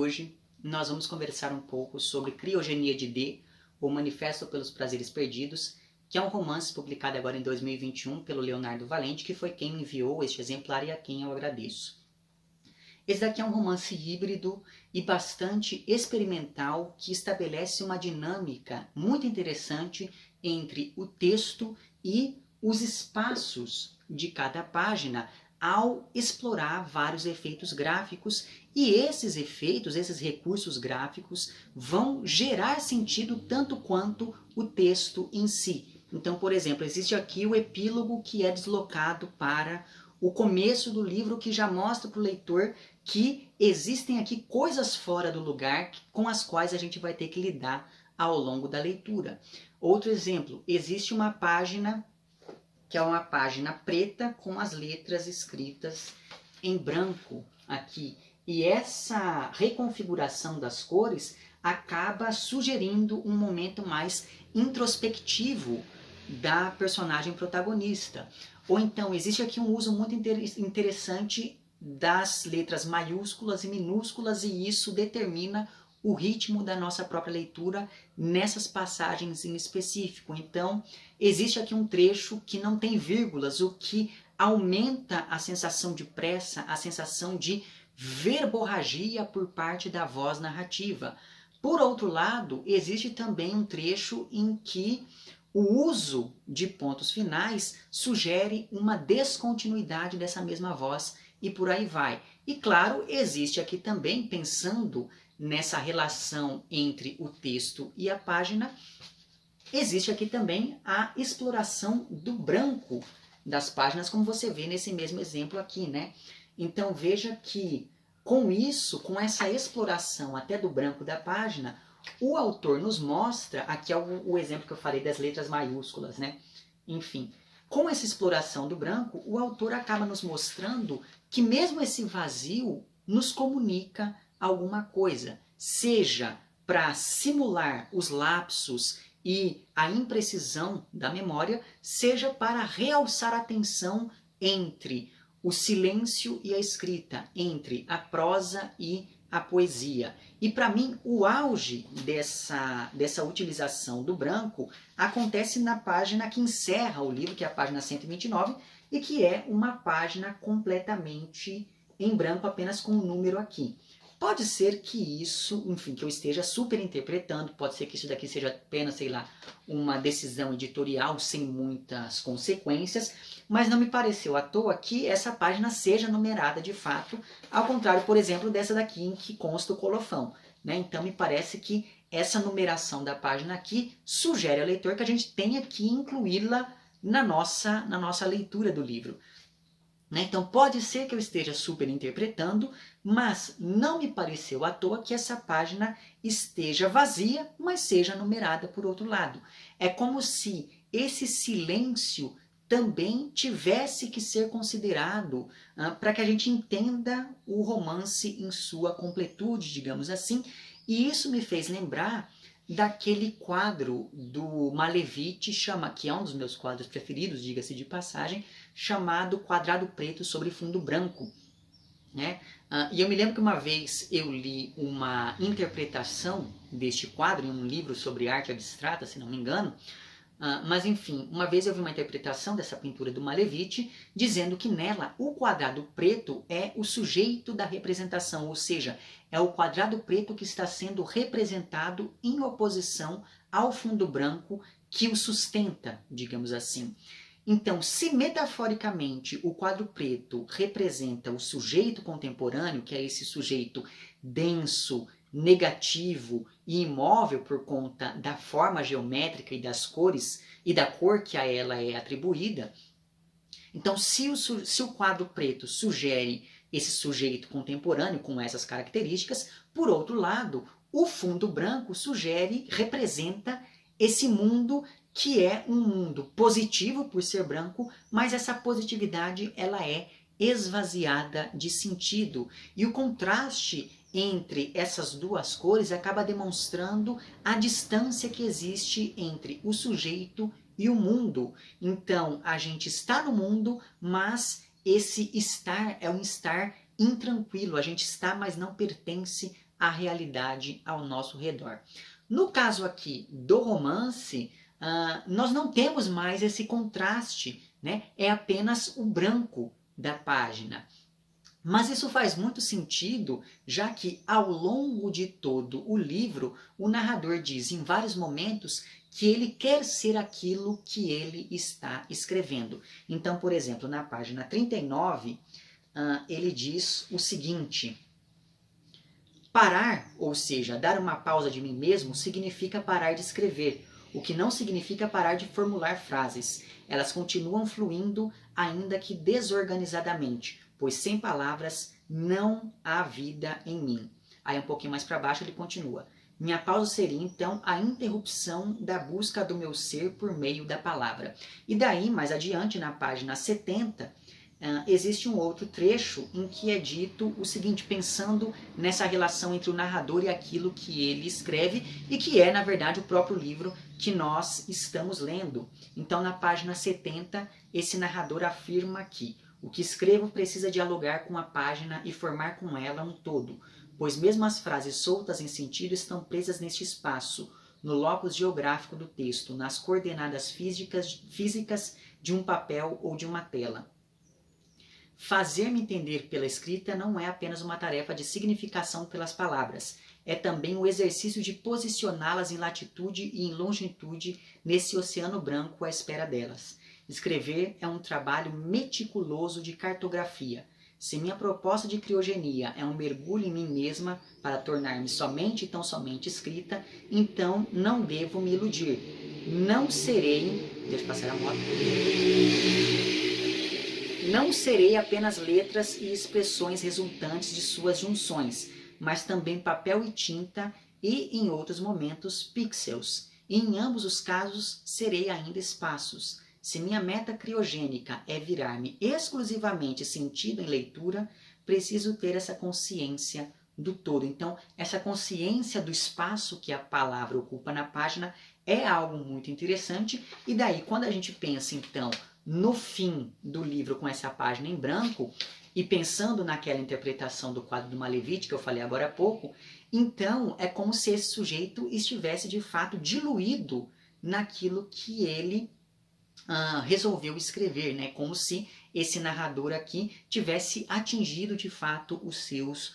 hoje nós vamos conversar um pouco sobre Criogenia de D, ou Manifesto pelos Prazeres Perdidos, que é um romance publicado agora em 2021 pelo Leonardo Valente, que foi quem me enviou este exemplar e a quem eu agradeço. Esse daqui é um romance híbrido e bastante experimental que estabelece uma dinâmica muito interessante entre o texto e os espaços de cada página ao explorar vários efeitos gráficos, e esses efeitos, esses recursos gráficos vão gerar sentido tanto quanto o texto em si. Então, por exemplo, existe aqui o epílogo que é deslocado para o começo do livro, que já mostra para o leitor que existem aqui coisas fora do lugar com as quais a gente vai ter que lidar ao longo da leitura. Outro exemplo, existe uma página que é uma página preta com as letras escritas em branco aqui. E essa reconfiguração das cores acaba sugerindo um momento mais introspectivo da personagem protagonista. Ou então, existe aqui um uso muito interessante das letras maiúsculas e minúsculas, e isso determina o ritmo da nossa própria leitura nessas passagens em específico. Então, existe aqui um trecho que não tem vírgulas, o que aumenta a sensação de pressa, a sensação de verborragia por parte da voz narrativa. Por outro lado, existe também um trecho em que o uso de pontos finais sugere uma descontinuidade dessa mesma voz e por aí vai. E claro, existe aqui também, pensando nessa relação entre o texto e a página, existe aqui também a exploração do branco das páginas, como você vê nesse mesmo exemplo aqui, né? Então veja que com isso, com essa exploração até do branco da página, o autor nos mostra, aqui é o exemplo que eu falei das letras maiúsculas, né? Enfim, com essa exploração do branco, o autor acaba nos mostrando que mesmo esse vazio nos comunica alguma coisa, seja para simular os lapsos e a imprecisão da memória, seja para realçar a tensão entre o silêncio e a escrita, entre a prosa e a poesia. E para mim, o auge dessa utilização do branco acontece na página que encerra o livro, que é a página 129, e que é uma página completamente em branco, apenas com um número aqui. Pode ser que isso, enfim, que eu esteja super interpretando, pode ser que isso daqui seja apenas, sei lá, uma decisão editorial sem muitas consequências, mas não me pareceu à toa que essa página seja numerada de fato, ao contrário, por exemplo, dessa daqui em que consta o colofão, né? Então me parece que essa numeração da página aqui sugere ao leitor que a gente tenha que incluí-la na nossa leitura do livro. Então pode ser que eu esteja super interpretando, mas não me pareceu à toa que essa página esteja vazia, mas seja numerada por outro lado. É como se esse silêncio também tivesse que ser considerado para que a gente entenda o romance em sua completude, digamos assim. E isso me fez lembrar daquele quadro do Malevich, que é um dos meus quadros preferidos, diga-se de passagem, chamado Quadrado Preto sobre Fundo Branco, né? E eu me lembro que uma vez eu li uma interpretação deste quadro em um livro sobre arte abstrata, se não me engano, mas enfim, uma vez eu vi uma interpretação dessa pintura do Malevich dizendo que nela o quadrado preto é o sujeito da representação, ou seja, é o quadrado preto que está sendo representado em oposição ao fundo branco que o sustenta, digamos assim. Então, se metaforicamente o quadro preto representa o sujeito contemporâneo, que é esse sujeito denso, negativo e imóvel por conta da forma geométrica e das cores e da cor que a ela é atribuída, então se o quadro preto sugere esse sujeito contemporâneo com essas características, por outro lado, o fundo branco representa esse mundo que é um mundo positivo por ser branco, mas essa positividade ela é esvaziada de sentido. E o contraste entre essas duas cores acaba demonstrando a distância que existe entre o sujeito e o mundo. Então, a gente está no mundo, mas esse estar é um estar intranquilo. A gente está, mas não pertence a realidade ao nosso redor. No caso aqui do romance, nós não temos mais esse contraste, né? É apenas o branco da página. Mas isso faz muito sentido, já que ao longo de todo o livro, o narrador diz em vários momentos que ele quer ser aquilo que ele está escrevendo. Então, por exemplo, na página 39, ele diz o seguinte: parar, ou seja, dar uma pausa de mim mesmo, significa parar de escrever, o que não significa parar de formular frases. Elas continuam fluindo, ainda que desorganizadamente, pois sem palavras não há vida em mim. Aí um pouquinho mais para baixo ele continua. Minha pausa seria então a interrupção da busca do meu ser por meio da palavra. E daí, mais adiante, na página 70, existe um outro trecho em que é dito o seguinte, pensando nessa relação entre o narrador e aquilo que ele escreve, e que é, na verdade, o próprio livro que nós estamos lendo. Então, na página 70, esse narrador afirma que o que escrevo precisa dialogar com a página e formar com ela um todo, pois mesmo as frases soltas em sentido estão presas neste espaço, no locus geográfico do texto, nas coordenadas físicas de um papel ou de uma tela. Fazer-me entender pela escrita não é apenas uma tarefa de significação pelas palavras, é também o exercício de posicioná-las em latitude e em longitude nesse oceano branco à espera delas. Escrever é um trabalho meticuloso de cartografia. Se minha proposta de criogenia é um mergulho em mim mesma para tornar-me somente e tão somente escrita, então não devo me iludir. Não serei... Deixa eu passar a moto. Não serei apenas letras e expressões resultantes de suas junções, mas também papel e tinta e, em outros momentos, pixels. E em ambos os casos, serei ainda espaços. Se minha meta criogênica é virar-me exclusivamente sentido em leitura, preciso ter essa consciência do todo. Então, essa consciência do espaço que a palavra ocupa na página é algo muito interessante. E daí, quando a gente pensa, então, no fim do livro com essa página em branco, e pensando naquela interpretação do quadro do Malevich que eu falei agora há pouco, então é como se esse sujeito estivesse de fato diluído naquilo que ele resolveu escrever, né? Como se esse narrador aqui tivesse atingido de fato os seus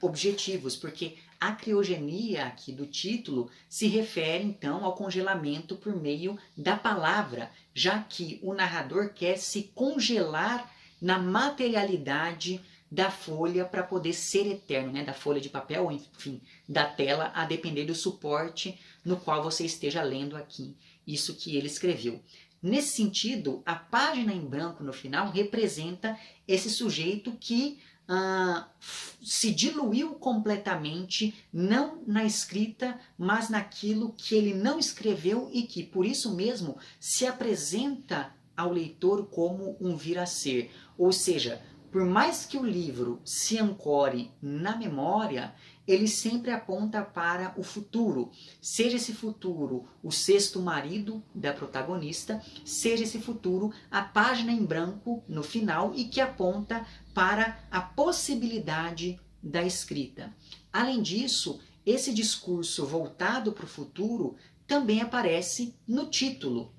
objetivos, porque a criogenia aqui do título se refere então ao congelamento por meio da palavra, já que o narrador quer se congelar na materialidade da folha para poder ser eterno, né? Da folha de papel, ou enfim, da tela, a depender do suporte no qual você esteja lendo aqui isso que ele escreveu. Nesse sentido, a página em branco no final representa esse sujeito que se diluiu completamente, não na escrita, mas naquilo que ele não escreveu e que, por isso mesmo, se apresenta ao leitor como um vir a ser. Ou seja, por mais que o livro se ancore na memória, ele sempre aponta para o futuro. Seja esse futuro o sexto marido da protagonista, seja esse futuro a página em branco no final e que aponta para a possibilidade da escrita. Além disso, esse discurso voltado para o futuro também aparece no título.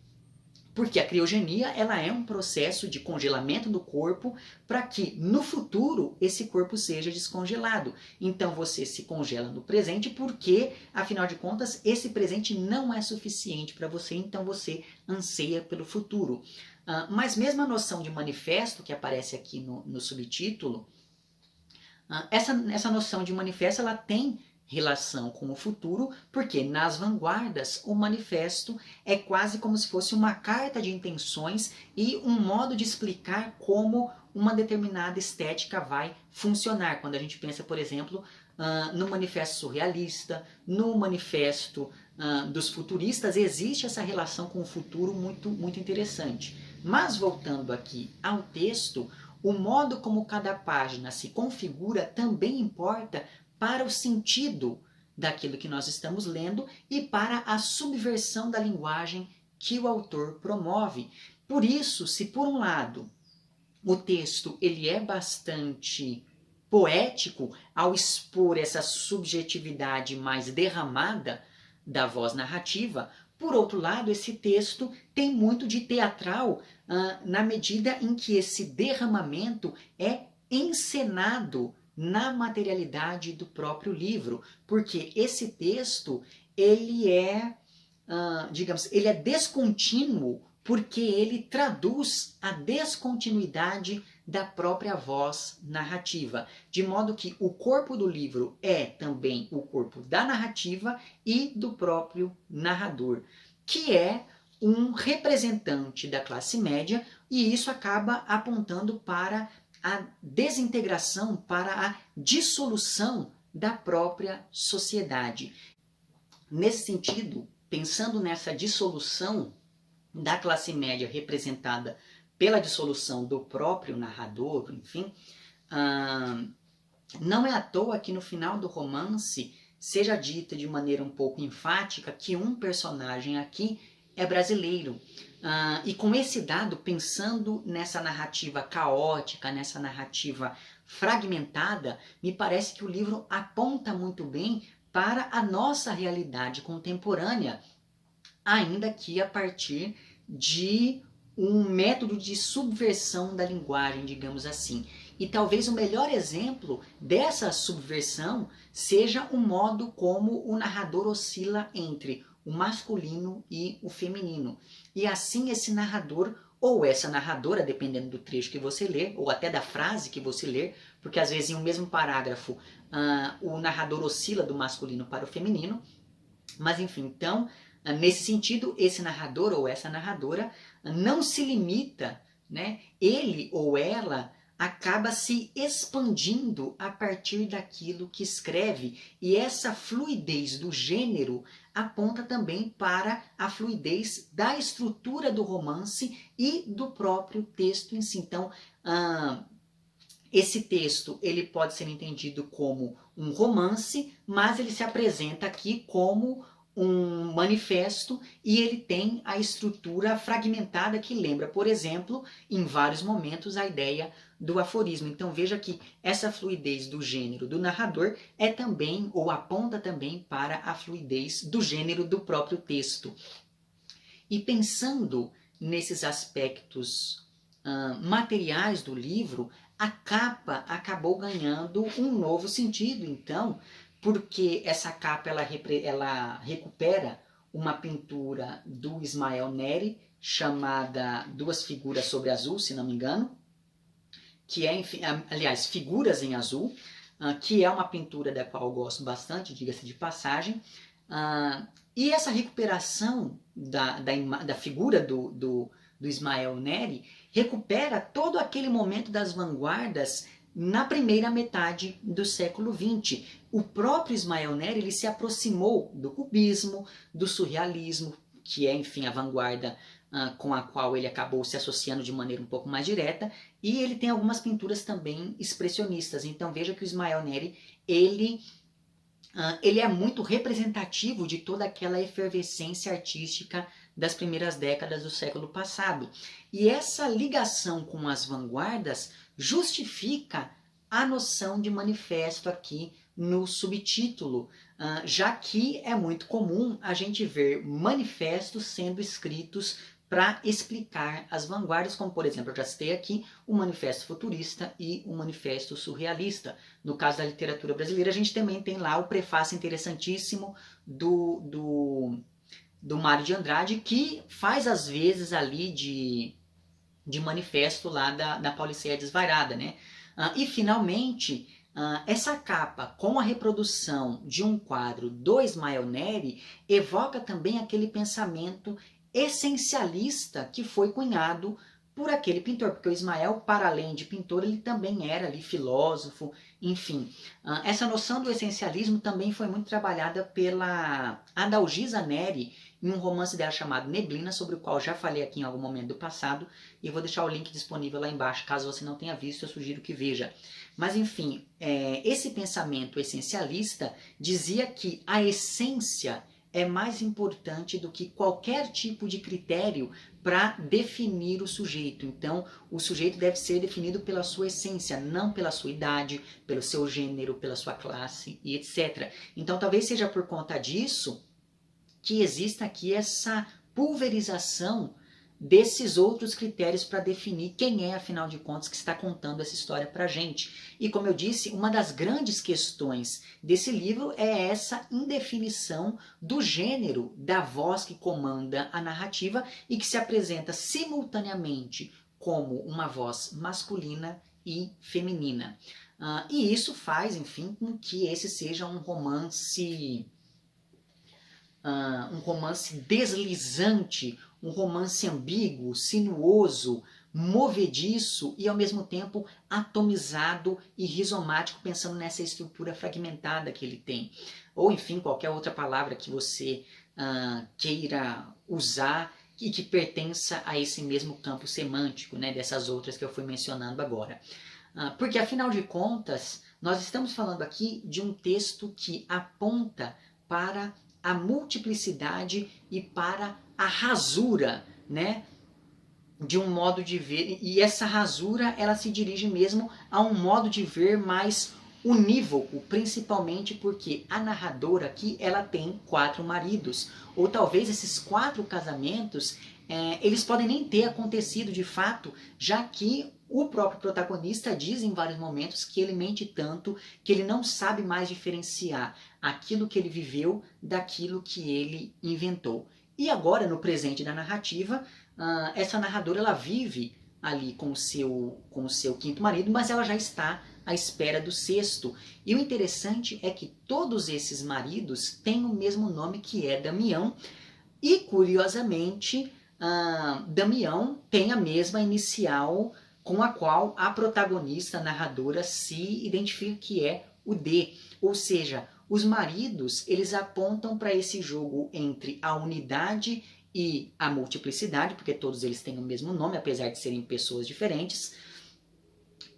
Porque a criogenia ela é um processo de congelamento do corpo para que no futuro esse corpo seja descongelado. Então você se congela no presente porque, afinal de contas, esse presente não é suficiente para você, então você anseia pelo futuro. Mas mesmo a noção de manifesto que aparece aqui no subtítulo, essa noção de manifesto ela tem relação com o futuro, porque nas vanguardas o manifesto é quase como se fosse uma carta de intenções e um modo de explicar como uma determinada estética vai funcionar. Quando a gente pensa, por exemplo, no manifesto surrealista, no manifesto dos futuristas, existe essa relação com o futuro muito, muito interessante. Mas voltando aqui ao texto, o modo como cada página se configura também importa para o sentido daquilo que nós estamos lendo e para a subversão da linguagem que o autor promove. Por isso, se por um lado o texto ele é bastante poético ao expor essa subjetividade mais derramada da voz narrativa. Por outro lado, esse texto tem muito de teatral na medida em que esse derramamento é encenado na materialidade do próprio livro, porque esse texto ele é, digamos, ele é descontínuo porque ele traduz a descontinuidade da própria voz narrativa, de modo que o corpo do livro é também o corpo da narrativa e do próprio narrador, que é um representante da classe média, e isso acaba apontando para a desintegração, para a dissolução da própria sociedade. Nesse sentido, pensando nessa dissolução da classe média representada pela dissolução do próprio narrador, enfim, não é à toa que no final do romance seja dita de maneira um pouco enfática que um personagem aqui é brasileiro. E com esse dado, pensando nessa narrativa caótica, nessa narrativa fragmentada, me parece que o livro aponta muito bem para a nossa realidade contemporânea, ainda que a partir de um método de subversão da linguagem, digamos assim. E talvez o melhor exemplo dessa subversão seja o modo como o narrador oscila entre o masculino e o feminino. E assim esse narrador ou essa narradora, dependendo do trecho que você ler, ou até da frase que você ler, porque às vezes em um mesmo parágrafo o narrador oscila do masculino para o feminino, mas enfim, então, nesse sentido, esse narrador ou essa narradora não se limita, né? Ele ou ela acaba se expandindo a partir daquilo que escreve, e essa fluidez do gênero aponta também para a fluidez da estrutura do romance e do próprio texto em si. Então, esse texto ele pode ser entendido como um romance, mas ele se apresenta aqui como um manifesto, e ele tem a estrutura fragmentada que lembra, por exemplo, em vários momentos, a ideia do aforismo. Então veja que essa fluidez do gênero do narrador é também, ou aponta também, para a fluidez do gênero do próprio texto. E pensando nesses aspectos materiais do livro, a capa acabou ganhando um novo sentido, então, porque essa capa ela recupera uma pintura do Ismael Neri, chamada Duas Figuras sobre Azul, se não me engano, que é, enfim, aliás, Figuras em Azul, que é uma pintura da qual eu gosto bastante, diga-se de passagem, e essa recuperação da figura do Ismael Neri recupera todo aquele momento das vanguardas na primeira metade do século XX. O próprio Ismael Neri ele se aproximou do cubismo, do surrealismo, que é, enfim, a vanguarda com a qual ele acabou se associando de maneira um pouco mais direta, e ele tem algumas pinturas também expressionistas. Então veja que o Ismael Neri ele é muito representativo de toda aquela efervescência artística das primeiras décadas do século passado. E essa ligação com as vanguardas justifica a noção de manifesto aqui no subtítulo, já que é muito comum a gente ver manifestos sendo escritos para explicar as vanguardas, como por exemplo, eu já citei aqui o Manifesto Futurista e o Manifesto Surrealista. No caso da literatura brasileira, a gente também tem lá o prefácio interessantíssimo do Mário de Andrade, que faz às vezes ali de manifesto lá da Pauliceia Desvairada, né? E finalmente, essa capa com a reprodução de um quadro do Ismael Neri evoca também aquele pensamento essencialista que foi cunhado por aquele pintor, porque o Ismael, para além de pintor, ele também era ali filósofo, enfim. Essa noção do essencialismo também foi muito trabalhada pela Adalgisa Neri em um romance dela chamado Neblina, sobre o qual já falei aqui em algum momento do passado, e eu vou deixar o link disponível lá embaixo, caso você não tenha visto, eu sugiro que veja. Mas enfim, esse pensamento essencialista dizia que a essência é mais importante do que qualquer tipo de critério para definir o sujeito. Então, o sujeito deve ser definido pela sua essência, não pela sua idade, pelo seu gênero, pela sua classe e etc. Então, talvez seja por conta disso que exista aqui essa pulverização desses outros critérios para definir quem é, afinal de contas, que está contando essa história para a gente. E como eu disse, uma das grandes questões desse livro é essa indefinição do gênero da voz que comanda a narrativa e que se apresenta simultaneamente como uma voz masculina e feminina. E isso faz, enfim, com que esse seja um romance deslizante, um romance ambíguo, sinuoso, movediço e ao mesmo tempo atomizado e rizomático, pensando nessa estrutura fragmentada que ele tem. Ou enfim, qualquer outra palavra que você queira usar e que pertença a esse mesmo campo semântico, né, dessas outras que eu fui mencionando agora. Porque afinal de contas, nós estamos falando aqui de um texto que aponta para a multiplicidade e para a rasura, né, de um modo de ver, e essa rasura ela se dirige mesmo a um modo de ver mais unívoco, principalmente porque a narradora aqui ela tem 4 maridos, ou talvez esses 4 casamentos eles podem nem ter acontecido de fato, já que o próprio protagonista diz em vários momentos que ele mente tanto que ele não sabe mais diferenciar aquilo que ele viveu daquilo que ele inventou. E agora, no presente da narrativa, essa narradora ela vive ali com o seu 5º marido, mas ela já está à espera do 6º. E o interessante é que todos esses maridos têm o mesmo nome, que é Damião, e curiosamente, Damião tem a mesma inicial com a qual a protagonista, a narradora, se identifica, que é o D. Ou seja, os maridos eles apontam para esse jogo entre a unidade e a multiplicidade, porque todos eles têm o mesmo nome, apesar de serem pessoas diferentes.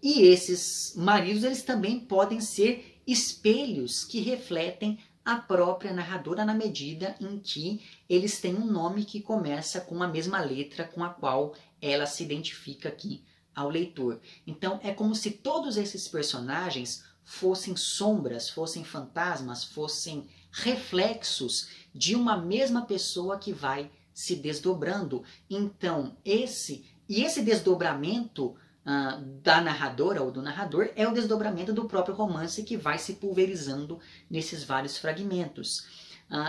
E esses maridos eles também podem ser espelhos que refletem a própria narradora, na medida em que eles têm um nome que começa com a mesma letra com a qual ela se identifica aqui ao leitor. Então é como se todos esses personagens fossem sombras, fossem fantasmas, fossem reflexos de uma mesma pessoa que vai se desdobrando. Então esse desdobramento da narradora ou do narrador é o desdobramento do próprio romance que vai se pulverizando nesses vários fragmentos.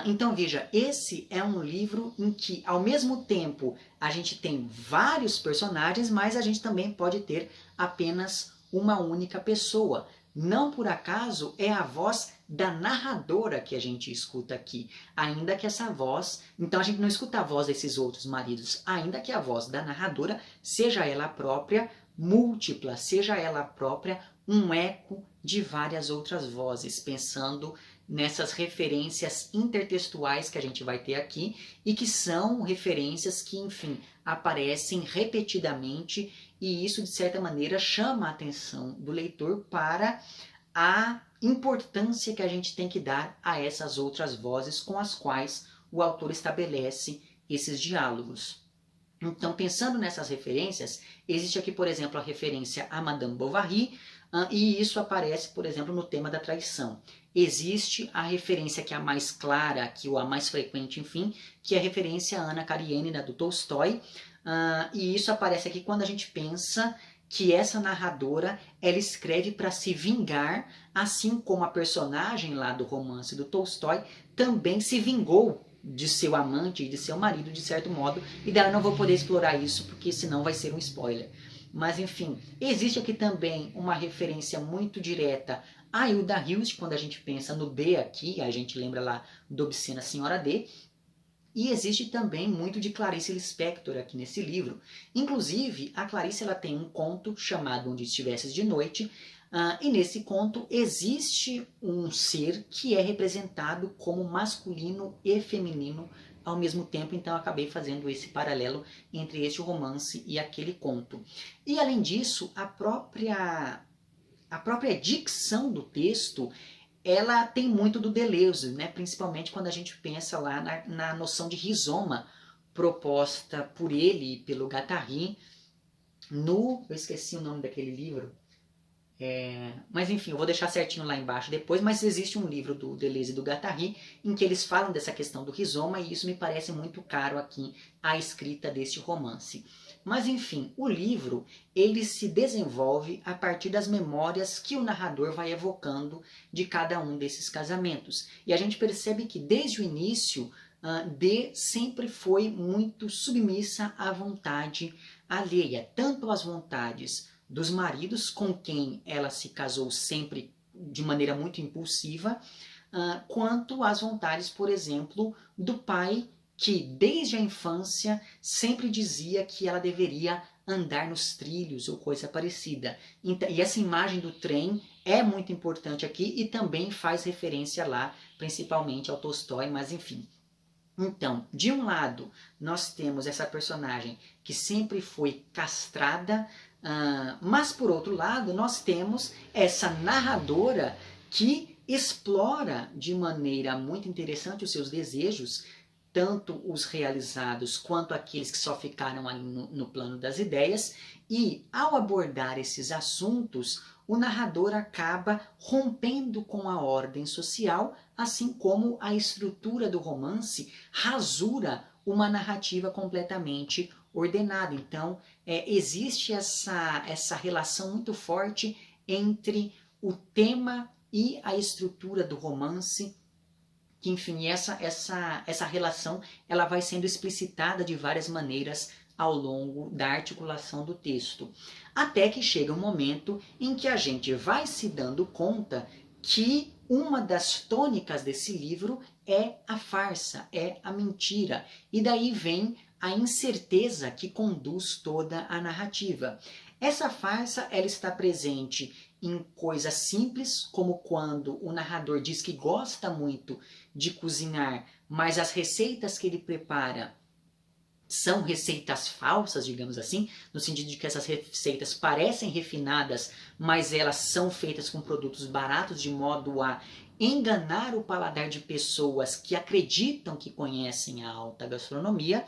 Então veja, esse é um livro em que ao mesmo tempo a gente tem vários personagens, mas a gente também pode ter apenas uma única pessoa. Não por acaso é a voz da narradora que a gente escuta aqui, ainda que essa voz, então a gente não escuta a voz desses outros maridos, ainda que a voz da narradora seja ela própria múltipla, seja ela própria um eco de várias outras vozes, pensando nessas referências intertextuais que a gente vai ter aqui e que são referências que, enfim, aparecem repetidamente, e isso de certa maneira chama a atenção do leitor para a importância que a gente tem que dar a essas outras vozes com as quais o autor estabelece esses diálogos. Então, pensando nessas referências, existe aqui, por exemplo, a referência a Madame Bovary, e isso aparece, por exemplo, no tema da traição. Existe a referência que é a mais clara, que é a mais frequente, enfim, que é a referência a Anna Karenina, do Tolstói, e isso aparece aqui quando a gente pensa que essa narradora ela escreve para se vingar, assim como a personagem lá do romance do Tolstói também se vingou de seu amante e de seu marido, de certo modo, e dela não vou poder explorar isso, porque senão vai ser um spoiler. Mas enfim, existe aqui também uma referência muito direta a Hilda Hilst, quando a gente pensa no D aqui, a gente lembra lá do Obscena Senhora D, e existe também muito de Clarice Lispector aqui nesse livro. Inclusive, a Clarice ela tem um conto chamado Onde Estivesses de Noite, e nesse conto existe um ser que é representado como masculino e feminino ao mesmo tempo, então eu acabei fazendo esse paralelo entre este romance e aquele conto. E além disso, a própria dicção do texto ela tem muito do Deleuze, né? Principalmente quando a gente pensa lá na noção de rizoma proposta por ele e pelo Guattari eu esqueci o nome daquele livro, mas enfim, eu vou deixar certinho lá embaixo depois, mas existe um livro do Deleuze e do Guattari em que eles falam dessa questão do rizoma e isso me parece muito caro aqui à escrita deste romance. Mas enfim, o livro ele se desenvolve a partir das memórias que o narrador vai evocando de cada um desses casamentos. E a gente percebe que desde o início, D sempre foi muito submissa à vontade alheia, tanto às vontades dos maridos com quem ela se casou sempre de maneira muito impulsiva, quanto às vontades, por exemplo, do pai, que desde a infância sempre dizia que ela deveria andar nos trilhos ou coisa parecida. E essa imagem do trem é muito importante aqui e também faz referência lá, principalmente ao Tolstói, mas enfim. Então, de um lado, nós temos essa personagem que sempre foi castrada, mas por outro lado, nós temos essa narradora que explora de maneira muito interessante os seus desejos, tanto os realizados quanto aqueles que só ficaram ali no plano das ideias, e ao abordar esses assuntos, o narrador acaba rompendo com a ordem social, assim como a estrutura do romance rasura uma narrativa completamente ordenada. Então, existe essa relação muito forte entre o tema e a estrutura do romance, que, enfim, essa relação ela vai sendo explicitada de várias maneiras ao longo da articulação do texto. Até que chega um momento em que a gente vai se dando conta que uma das tônicas desse livro é a farsa, é a mentira. E daí vem a incerteza que conduz toda a narrativa. Essa farsa ela está presente em coisas simples, como quando o narrador diz que gosta muito de cozinhar, mas as receitas que ele prepara são receitas falsas, digamos assim, no sentido de que essas receitas parecem refinadas, mas elas são feitas com produtos baratos de modo a enganar o paladar de pessoas que acreditam que conhecem a alta gastronomia.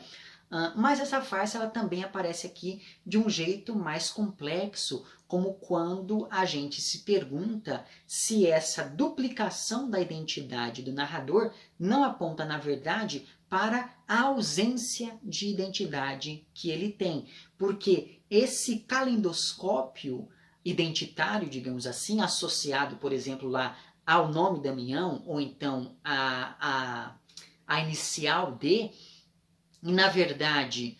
Mas essa farsa ela também aparece aqui de um jeito mais complexo, como quando a gente se pergunta se essa duplicação da identidade do narrador não aponta, na verdade, para a ausência de identidade que ele tem. Porque esse calendoscópio identitário, digamos assim, associado, por exemplo, lá ao nome Damião, ou então a inicial D, e na verdade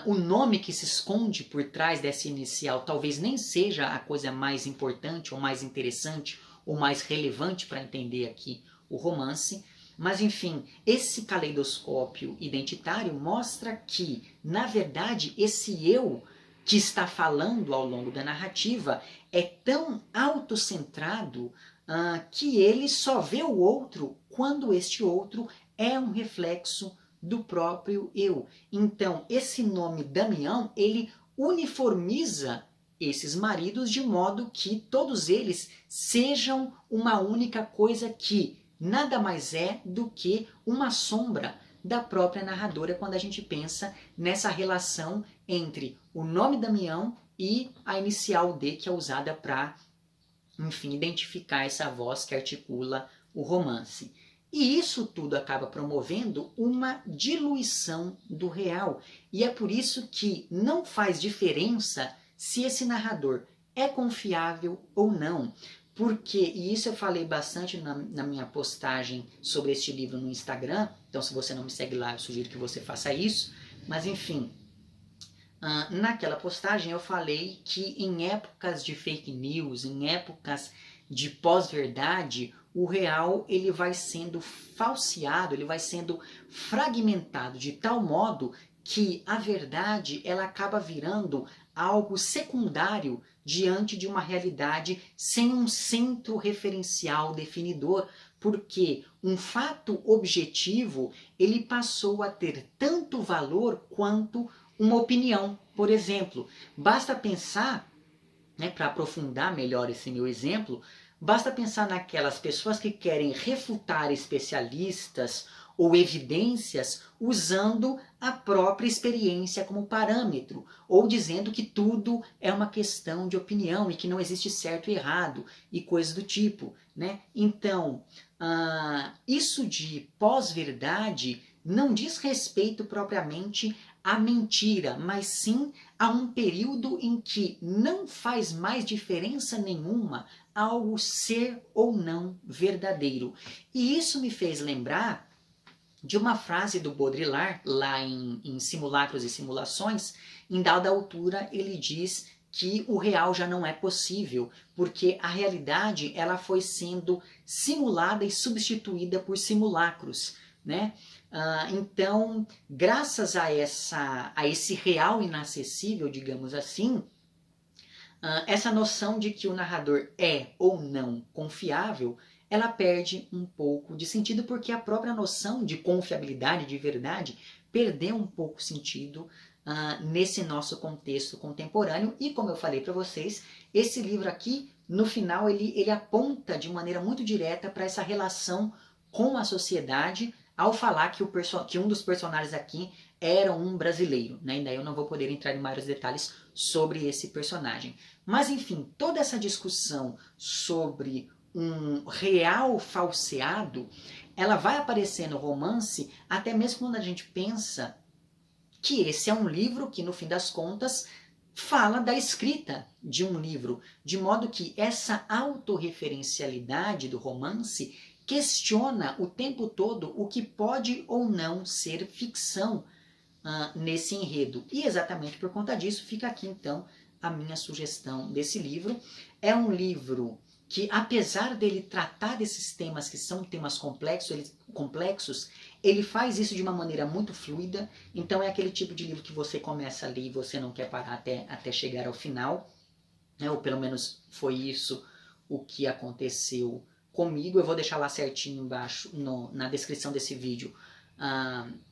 o nome que se esconde por trás dessa inicial talvez nem seja a coisa mais importante, ou mais interessante, ou mais relevante para entender aqui o romance. Mas enfim, esse caleidoscópio identitário mostra que, na verdade, esse eu que está falando ao longo da narrativa é tão autocentrado que ele só vê o outro quando este outro é um reflexo do próprio eu. Então, esse nome Damião, ele uniformiza esses maridos de modo que todos eles sejam uma única coisa que nada mais é do que uma sombra da própria narradora quando a gente pensa nessa relação entre o nome Damião e a inicial D, que é usada para, enfim, identificar essa voz que articula o romance. E isso tudo acaba promovendo uma diluição do real. E é por isso que não faz diferença se esse narrador é confiável ou não. Porque, e isso eu falei bastante na minha postagem sobre este livro no Instagram, então se você não me segue lá, eu sugiro que você faça isso. Mas enfim, naquela postagem eu falei que em épocas de fake news, em épocas de pós-verdade, o real ele vai sendo falseado, ele vai sendo fragmentado de tal modo que a verdade ela acaba virando algo secundário diante de uma realidade sem um centro referencial definidor, porque um fato objetivo ele passou a ter tanto valor quanto uma opinião. Por exemplo, basta pensar, para aprofundar melhor esse meu exemplo, Basta pensar naquelas pessoas que querem refutar especialistas ou evidências usando a própria experiência como parâmetro, ou dizendo que tudo é uma questão de opinião e que não existe certo e errado e coisas do tipo, né? Então, isso de pós-verdade não diz respeito propriamente à mentira, mas sim a um período em que não faz mais diferença nenhuma algo ser ou não verdadeiro. E isso me fez lembrar de uma frase do Baudrillard, lá em Simulacros e Simulações. Em dada altura ele diz que o real já não é possível, porque a realidade ela foi sendo simulada e substituída por simulacros, né? Então, graças a esse real inacessível, digamos assim, essa noção de que o narrador é ou não confiável, ela perde um pouco de sentido, porque a própria noção de confiabilidade, de verdade, perdeu um pouco sentido nesse nosso contexto contemporâneo. E como eu falei para vocês, esse livro aqui, no final, ele aponta de maneira muito direta para essa relação com a sociedade, ao falar que um dos personagens aqui era um brasileiro, né? E daí eu não vou poder entrar em maiores detalhes sobre esse personagem. Mas enfim, toda essa discussão sobre um real falseado, ela vai aparecer no romance até mesmo quando a gente pensa que esse é um livro que, no fim das contas, fala da escrita de um livro, de modo que essa autorreferencialidade do romance questiona o tempo todo o que pode ou não ser ficção nesse enredo. E exatamente por conta disso fica aqui então a minha sugestão desse livro. É um livro que, apesar dele tratar desses temas que são temas complexos, ele faz isso de uma maneira muito fluida. Então é aquele tipo de livro que você começa a ler e você não quer parar até chegar ao final, né? Ou pelo menos foi isso o que aconteceu comigo. Eu vou deixar lá certinho embaixo na descrição desse vídeo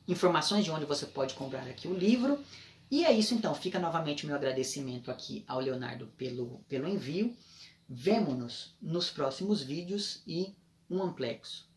informações de onde você pode comprar aqui o livro. E é isso então, fica novamente o meu agradecimento aqui ao Leonardo pelo envio. Vemo-nos nos próximos vídeos e um amplex.